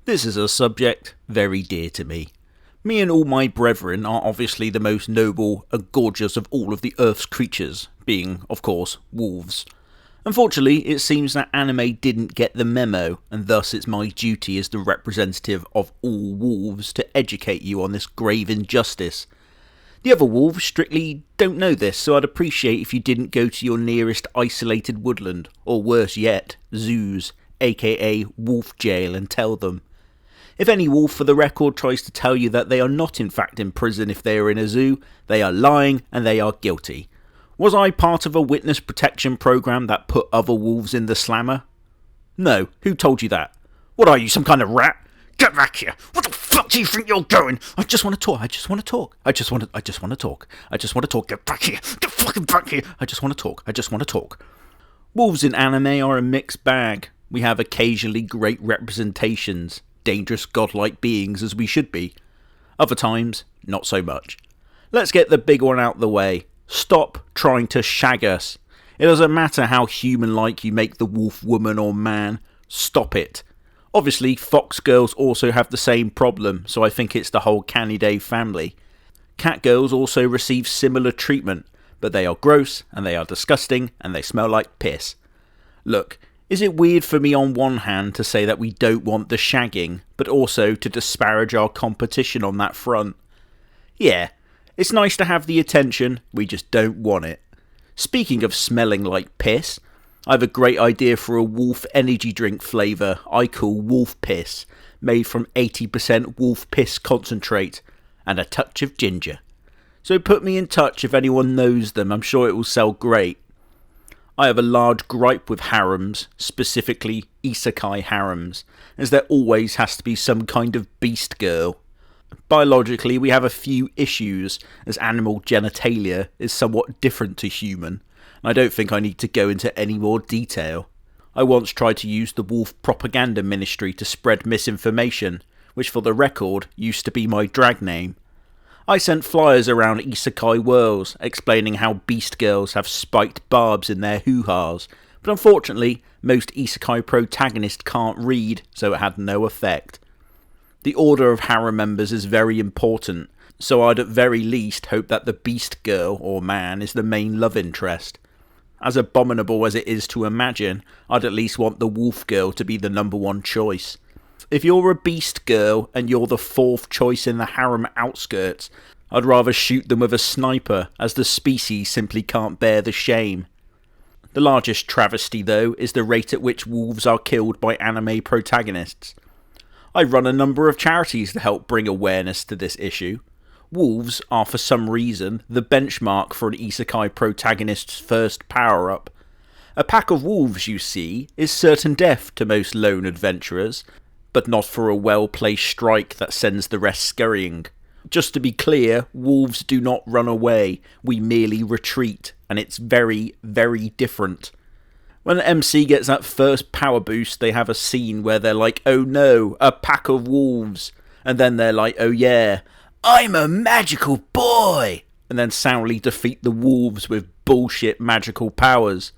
This is a subject very dear to me. Me and all my brethren are obviously the most noble and gorgeous of all of the Earth's creatures, being, of course, wolves. Unfortunately, it seems that anime didn't get the memo, and thus it's my duty as the representative of all wolves to educate you on this grave injustice. The other wolves strictly don't know this, so I'd appreciate if you didn't go to your nearest isolated woodland, or worse yet, zoos, aka wolf jail, and tell them. If any wolf for the record tries to tell you that they are not in fact in prison if they are in a zoo, they are lying and they are guilty. Was I part of a witness protection program that put other wolves in the slammer? No, who told you that? What are you, some kind of rat? Get back here! What the fuck do you think you're going? I just want to talk, I just want to talk. I just want to talk. I just want to talk. Get back here! Get fucking back here! I just want to talk. I just want to talk. Wolves in anime are a mixed bag. We have occasionally great representations, dangerous godlike beings as we should be. Other times, not so much. Let's get the big one out the way. Stop trying to shag us. It doesn't matter how human-like you make the wolf woman or man. Stop it. Obviously, fox girls also have the same problem, so I think it's the whole Canidae family. Cat girls also receive similar treatment, but they are gross, and they are disgusting, and they smell like piss. Look, is it weird for me on one hand to say that we don't want the shagging, but also to disparage our competition on that front? Yeah, it's nice to have the attention, we just don't want it. Speaking of smelling like piss, I have a great idea for a wolf energy drink flavour I call Wolf Piss, made from 80% wolf piss concentrate and a touch of ginger. So put me in touch if anyone knows them, I'm sure it will sell great. I have a large gripe with harems, specifically isekai harems, as there always has to be some kind of beast girl. Biologically, we have a few issues, as animal genitalia is somewhat different to human, and I don't think I need to go into any more detail. I once tried to use the Wolf Propaganda Ministry to spread misinformation, which for the record used to be my drag name. I sent flyers around isekai worlds explaining how beast girls have spiked barbs in their hoo-has, but unfortunately most isekai protagonists can't read, so it had no effect. The order of harem members is very important, so I'd at very least hope that the beast girl or man is the main love interest. As abominable as it is to imagine, I'd at least want the wolf girl to be the number one choice. If you're a beast girl and you're the fourth choice in the harem outskirts, I'd rather shoot them with a sniper, as the species simply can't bear the shame. The largest travesty, though, is the rate at which wolves are killed by anime protagonists. I run a number of charities to help bring awareness to this issue. Wolves are for some reason the benchmark for an isekai protagonist's first power-up. A pack of wolves, you see, is certain death to most lone adventurers, but not for a well-placed strike that sends the rest scurrying. Just to be clear, wolves do not run away, we merely retreat, and it's very, very different. When the MC gets that first power boost, they have a scene where they're like, oh no, a pack of wolves, and then they're like, oh yeah, I'm a magical boy, and then soundly defeat the wolves with bullshit magical powers.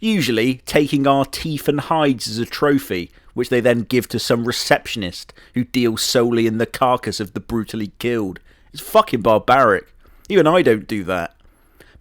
Usually taking our teeth and hides as a trophy, which they then give to some receptionist who deals solely in the carcass of the brutally killed. It's fucking barbaric. Even I don't do that.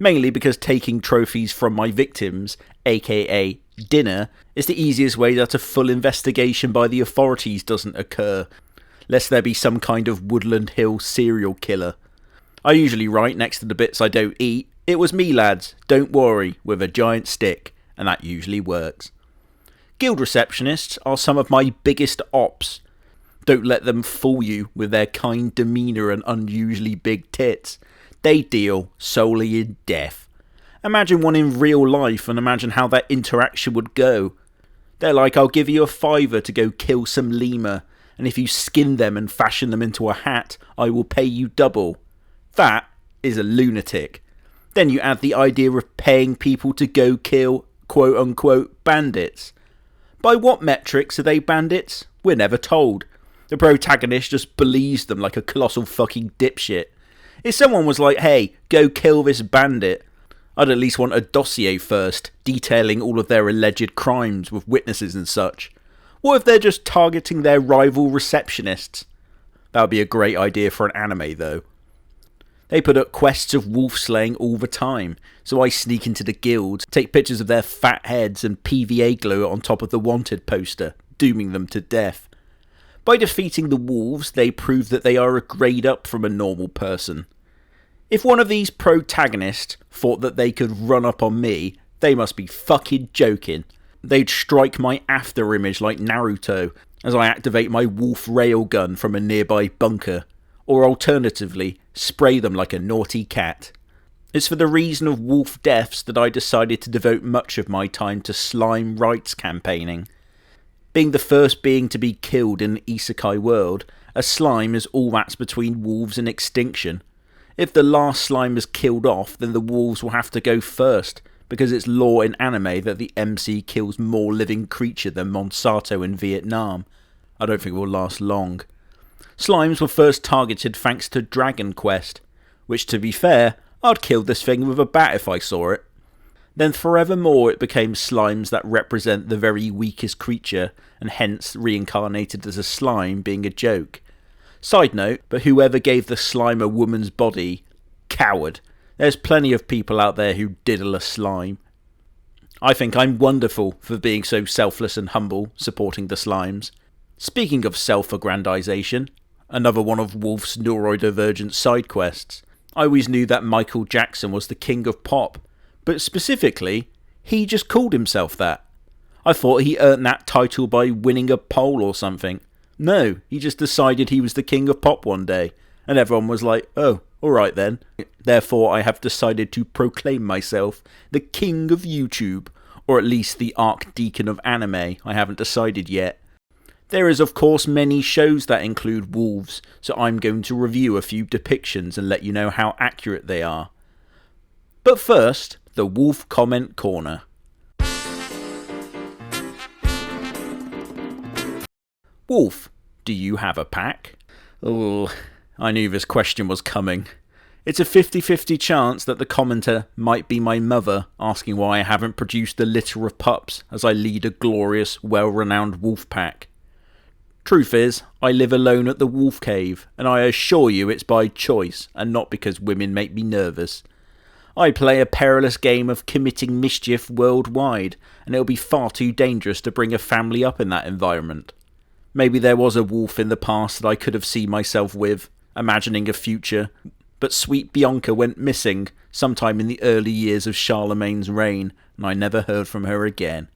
Mainly because taking trophies from my victims, aka dinner, is the easiest way that a full investigation by the authorities doesn't occur, lest there be some kind of Woodland Hill serial killer. I usually write next to the bits I don't eat, "It was me lads, don't worry," with a giant stick, and that usually works. Guild receptionists are some of my biggest ops. Don't let them fool you with their kind demeanour and unusually big tits. They deal solely in death. Imagine one in real life and imagine how that interaction would go. They're like, I'll give you a $5 to go kill some lemur, and if you skin them and fashion them into a hat, I will pay you double. That is a lunatic. Then you add the idea of paying people to go kill quote-unquote bandits. By what metrics are they bandits? We're never told. The protagonist just believes them like a colossal fucking dipshit. If someone was like, hey, go kill this bandit, I'd at least want a dossier first, detailing all of their alleged crimes with witnesses and such. What if they're just targeting their rival receptionists? That would be a great idea for an anime though. They put up quests of wolf slaying all the time, so I sneak into the guild, take pictures of their fat heads and PVA glue it on top of the wanted poster, dooming them to death. By defeating the wolves, they prove that they are a grade up from a normal person. If one of these protagonists thought that they could run up on me, they must be fucking joking. They'd strike my after image like Naruto as I activate my wolf railgun from a nearby bunker, or alternatively, spray them like a naughty cat. It's for the reason of wolf deaths that I decided to devote much of my time to slime rights campaigning. Being the first being to be killed in the isekai world, a slime is all that's between wolves and extinction. If the last slime is killed off, then the wolves will have to go first, because it's law in anime that the MC kills more living creature than Monsanto in Vietnam. I don't think it will last long. Slimes were first targeted thanks to Dragon Quest, which to be fair, I'd kill this thing with a bat if I saw it. Then forevermore it became slimes that represent the very weakest creature, and hence reincarnated as a slime being a joke. Side note, but whoever gave the slime a woman's body, coward. There's plenty of people out there who diddle a slime. I think I'm wonderful for being so selfless and humble, supporting the slimes. Speaking of self-aggrandization, another one of Wolf's neurodivergent side quests. I always knew that Michael Jackson was the king of pop, but specifically, he just called himself that. I thought he earned that title by winning a poll or something. No, he just decided he was the king of pop one day, and everyone was like, oh, alright then. Therefore I have decided to proclaim myself the king of YouTube, or at least the archdeacon of anime. I haven't decided yet. There is of course many shows that include wolves, so I'm going to review a few depictions and let you know how accurate they are. But first, the Wolf Comment Corner. Wolf, do you have a pack? Oh, I knew this question was coming. It's a 50-50 chance that the commenter might be my mother asking why I haven't produced a litter of pups as I lead a glorious, well-renowned wolf pack. Truth is, I live alone at the wolf cave, and I assure you it's by choice and not because women make me nervous. I play a perilous game of committing mischief worldwide, and it'll be far too dangerous to bring a family up in that environment. Maybe there was a wolf in the past that I could have seen myself with, imagining a future, but sweet Bianca went missing sometime in the early years of Charlemagne's reign, and I never heard from her again.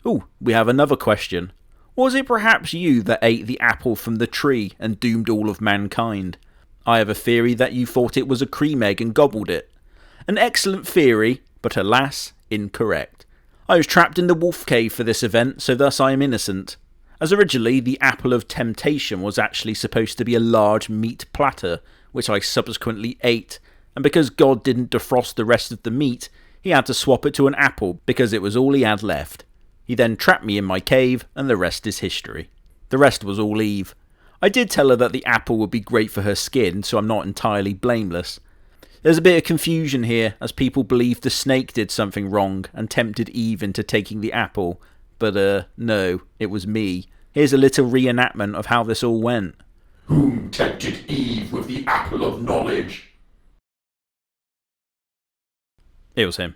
Ooh, we have another question. Was it perhaps you that ate the apple from the tree and doomed all of mankind? I have a theory that you thought it was a cream egg and gobbled it. An excellent theory, but alas, incorrect. I was trapped in the wolf cave for this event, so thus I am innocent. As originally, the apple of temptation was actually supposed to be a large meat platter, which I subsequently ate, and because God didn't defrost the rest of the meat, he had to swap it to an apple because it was all he had left. He then trapped me in my cave, and the rest is history. The rest was all Eve. I did tell her that the apple would be great for her skin, so I'm not entirely blameless. There's a bit of confusion here, as people believe the snake did something wrong and tempted Eve into taking the apple, but no, it was me. Here's a little reenactment of how this all went. Whom tempted Eve with the apple of knowledge? It was him.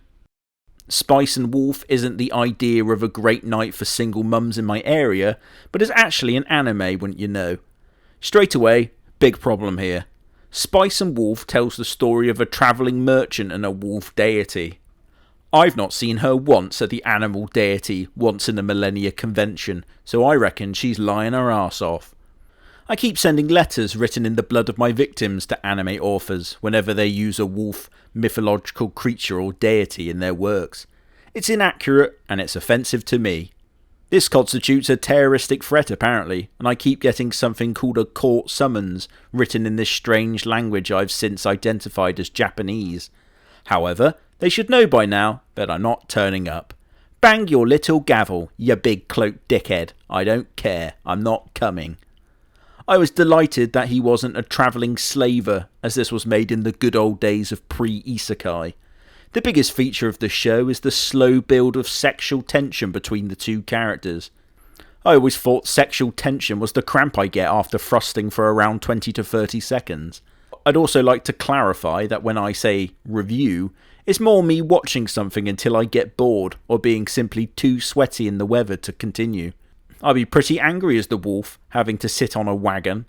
Spice and Wolf isn't the idea of a great night for single mums in my area, but is actually an anime, wouldn't you know. Straight away, big problem here. Spice and Wolf tells the story of a travelling merchant and a wolf deity. I've not seen her once at the animal deity once in a millennia convention, so I reckon she's lying her arse off. I keep sending letters written in the blood of my victims to anime authors whenever they use a wolf, mythological creature or deity in their works. It's inaccurate and it's offensive to me. This constitutes a terroristic threat apparently, and I keep getting something called a court summons written in this strange language I've since identified as Japanese. However, they should know by now that I'm not turning up. Bang your little gavel, you big cloaked dickhead. I don't care. I'm not coming. I was delighted that he wasn't a travelling slaver, as this was made in the good old days of pre-isekai. The biggest feature of the show is the slow build of sexual tension between the two characters. I always thought sexual tension was the cramp I get after thrusting for around 20 to 30 seconds. I'd also like to clarify that when I say review, it's more me watching something until I get bored or being simply too sweaty in the weather to continue. I'd be pretty angry as the wolf, having to sit on a wagon.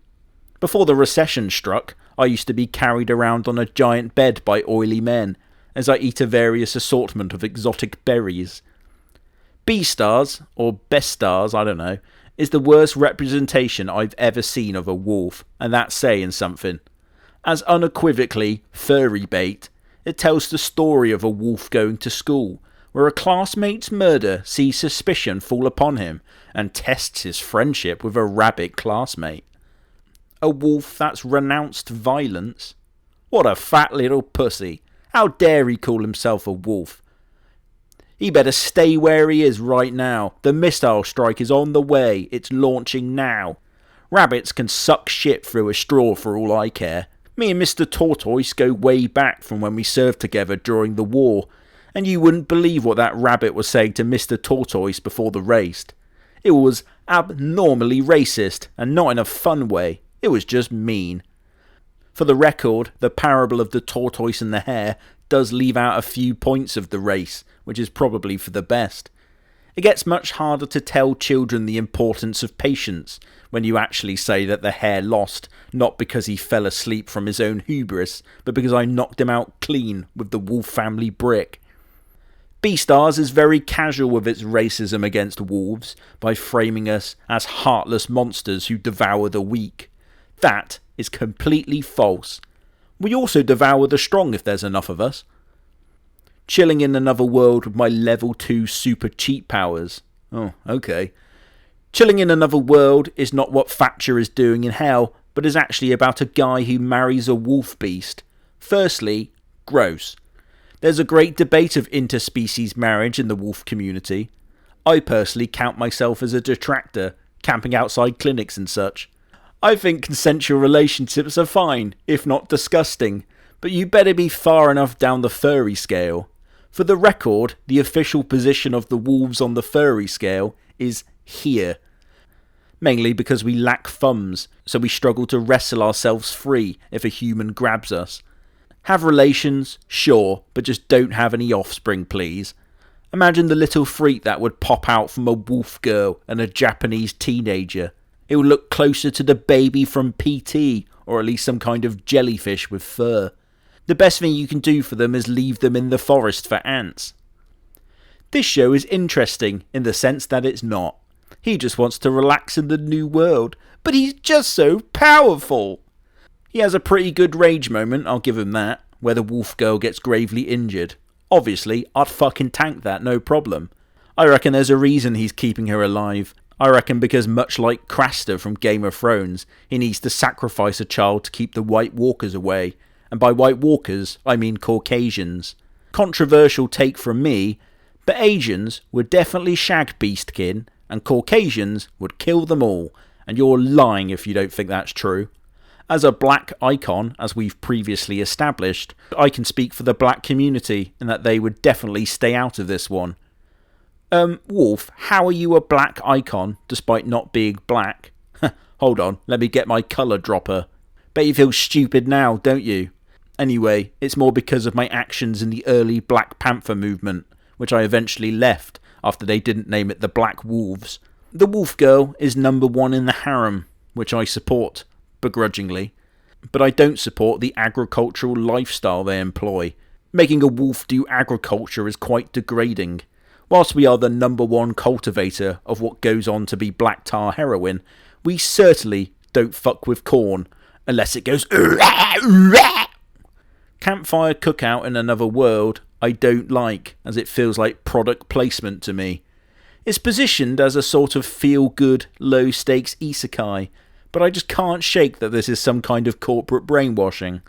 Before the recession struck, I used to be carried around on a giant bed by oily men, as I eat a various assortment of exotic berries. Beastars, or Bestars, I don't know, is the worst representation I've ever seen of a wolf, and that's saying something. As unequivocally furry bait, it tells the story of a wolf going to school, where a classmate's murder sees suspicion fall upon him and tests his friendship with a rabbit classmate. A wolf that's renounced violence? What a fat little pussy. How dare he call himself a wolf? He better stay where he is right now. The missile strike is on the way. It's launching now. Rabbits can suck shit through a straw for all I care. Me and Mr. Tortoise go way back from when we served together during the war, and you wouldn't believe what that rabbit was saying to Mr. Tortoise before the race. It was abnormally racist, and not in a fun way. It was just mean. For the record, the parable of the tortoise and the hare does leave out a few points of the race, which is probably for the best. It gets much harder to tell children the importance of patience when you actually say that the hare lost, not because he fell asleep from his own hubris, but because I knocked him out clean with the Wolf family brick. Beastars is very casual with its racism against wolves by framing us as heartless monsters who devour the weak. That is completely false. We also devour the strong if there's enough of us. Chilling in another world with my level 2 super cheat powers. Oh, okay. Chilling in another world is not what Thatcher is doing in hell, but is actually about a guy who marries a wolf beast. Firstly, gross. There's a great debate of interspecies marriage in the wolf community. I personally count myself as a detractor, camping outside clinics and such. I think consensual relationships are fine, if not disgusting, but you better be far enough down the furry scale. For the record, the official position of the wolves on the furry scale is here. Mainly because we lack thumbs, so we struggle to wrestle ourselves free if a human grabs us. Have relations, sure, but just don't have any offspring, please. Imagine the little freak that would pop out from a wolf girl and a Japanese teenager. It would look closer to the baby from PT, or at least some kind of jellyfish with fur. The best thing you can do for them is leave them in the forest for ants. This show is interesting in the sense that it's not. He just wants to relax in the new world, but he's just so powerful. He has a pretty good rage moment, I'll give him that, where the wolf girl gets gravely injured. Obviously, I'd fucking tank that, no problem. I reckon there's a reason he's keeping her alive. I reckon because much like Craster from Game of Thrones, he needs to sacrifice a child to keep the White Walkers away. And by White Walkers, I mean Caucasians. Controversial take from me, but Asians would definitely shag Beastkin, and Caucasians would kill them all, and you're lying if you don't think that's true. As a black icon, as we've previously established, I can speak for the black community in that they would definitely stay out of this one. Wolf, how are you a black icon despite not being black? Hold on, let me get my colour dropper. Bet you feel stupid now, don't you? Anyway, it's more because of my actions in the early Black Panther movement, which I eventually left after they didn't name it the Black Wolves. The Wolf Girl is number 1 in the harem, which I support, begrudgingly. But I don't support the agricultural lifestyle they employ. Making a wolf do agriculture is quite degrading. Whilst we are the number 1 cultivator of what goes on to be black tar heroin, we certainly don't fuck with corn, unless it goes Campfire Cookout in Another World I don't like, as it feels like product placement to me. It's positioned as a sort of feel-good, low-stakes isekai, but I just can't shake that this is some kind of corporate brainwashing.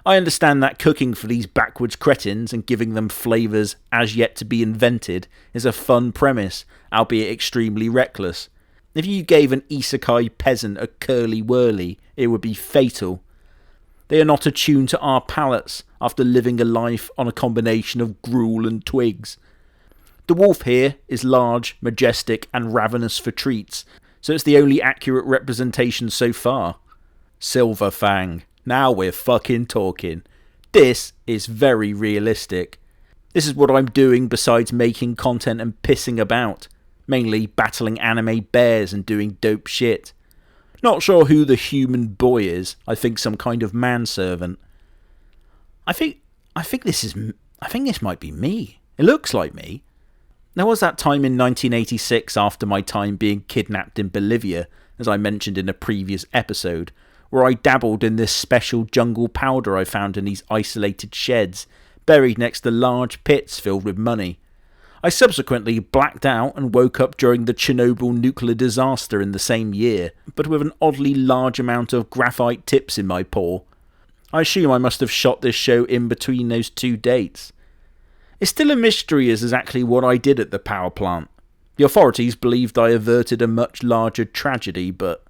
I understand that cooking for these backwards cretins and giving them flavours as yet to be invented is a fun premise, albeit extremely reckless. If you gave an isekai peasant a curly whirly, it would be fatal. They are not attuned to our palates after living a life on a combination of gruel and twigs. The wolf here is large, majestic, and ravenous for treats, so it's the only accurate representation so far. Silver Fang. Now we're fucking talking. This is very realistic. This is what I'm doing besides making content and pissing about. Mainly battling anime bears and doing dope shit. Not sure who the human boy is. I think some kind of manservant. I think this might be me. It looks like me. There was that time in 1986 after my time being kidnapped in Bolivia, as I mentioned in a previous episode, where I dabbled in this special jungle powder I found in these isolated sheds, buried next to large pits filled with money. I subsequently blacked out and woke up during the Chernobyl nuclear disaster in the same year, but with an oddly large amount of graphite tips in my paw. I assume I must have shot this show in between those two dates. It's still a mystery as exactly what I did at the power plant. The authorities believed I averted a much larger tragedy, but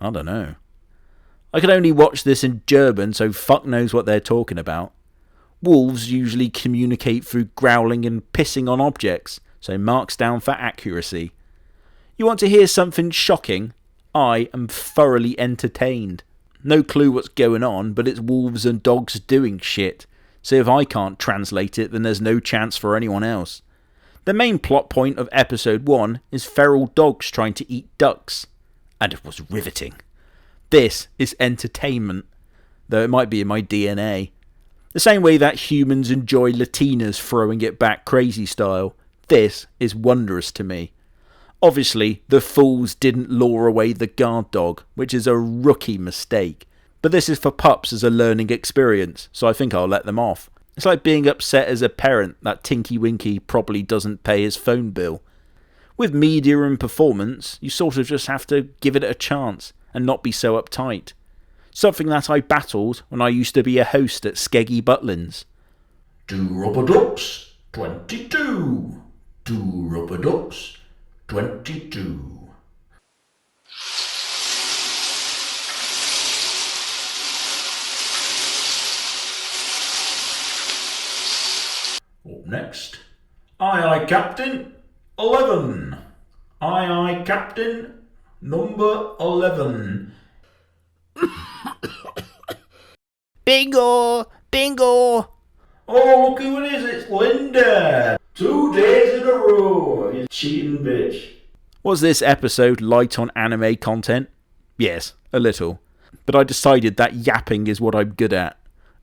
I don't know. I could only watch this in German, so fuck knows what they're talking about. Wolves usually communicate through growling and pissing on objects, so marks down for accuracy. You want to hear something shocking? I am thoroughly entertained. No clue what's going on, but it's wolves and dogs doing shit. So if I can't translate it, then there's no chance for anyone else. The main plot point of episode 1 is feral dogs trying to eat ducks. And it was riveting. This is entertainment, though it might be in my DNA. The same way that humans enjoy Latinas throwing it back crazy style, this is wondrous to me. Obviously, the fools didn't lure away the guard dog, which is a rookie mistake. But this is for pups as a learning experience, so I think I'll let them off. It's like being upset as a parent that Tinky Winky probably doesn't pay his phone bill. With media and performance, you sort of just have to give it a chance and not be so uptight. Something that I battled when I used to be a host at Skeggy Butlins. 2 rubber ducks, 22. 2 rubber ducks, 22. Up next, Aye Captain 11. Aye Captain number 11. Bingo! Bingo! Oh, look who it is, it's Linda! 2 days in a row, you cheating bitch. Was this episode light on anime content? Yes, a little. But I decided that yapping is what I'm good at.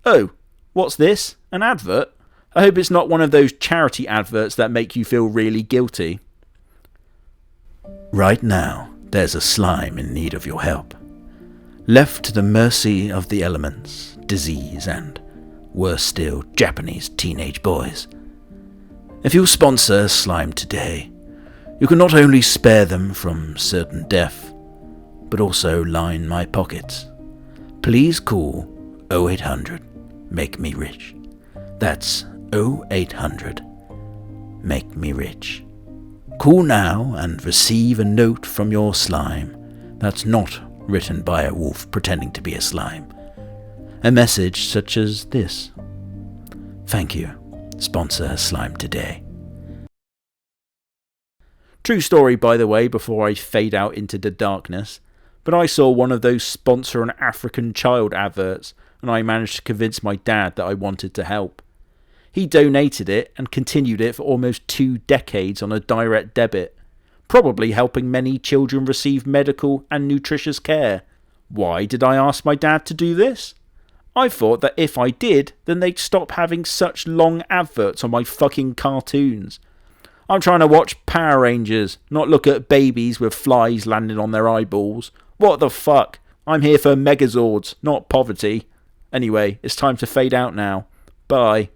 Oh, what's this? An advert? I hope it's not one of those charity adverts that make you feel really guilty. Right now, there's a slime in need of your help. Left to the mercy of the elements, disease, and, worse still, Japanese teenage boys. If you sponsor Slime today, you can not only spare them from certain death, but also line my pockets. Please call 0800 Make Me Rich. That's 0800 Make Me Rich. Call now and receive a note from your slime that's not written by a wolf pretending to be a slime. A message such as this: thank you, sponsor Slime today. True story, by the way, before I fade out into the darkness, but I saw one of those sponsor an African child adverts and I managed to convince my dad that I wanted to help. He donated it and continued it for almost 2 decades on a direct debit, probably helping many children receive medical and nutritious care. Why did I ask my dad to do this? I thought that if I did, then they'd stop having such long adverts on my fucking cartoons. I'm trying to watch Power Rangers, not look at babies with flies landing on their eyeballs. What the fuck? I'm here for Megazords, not poverty. Anyway, it's time to fade out now. Bye.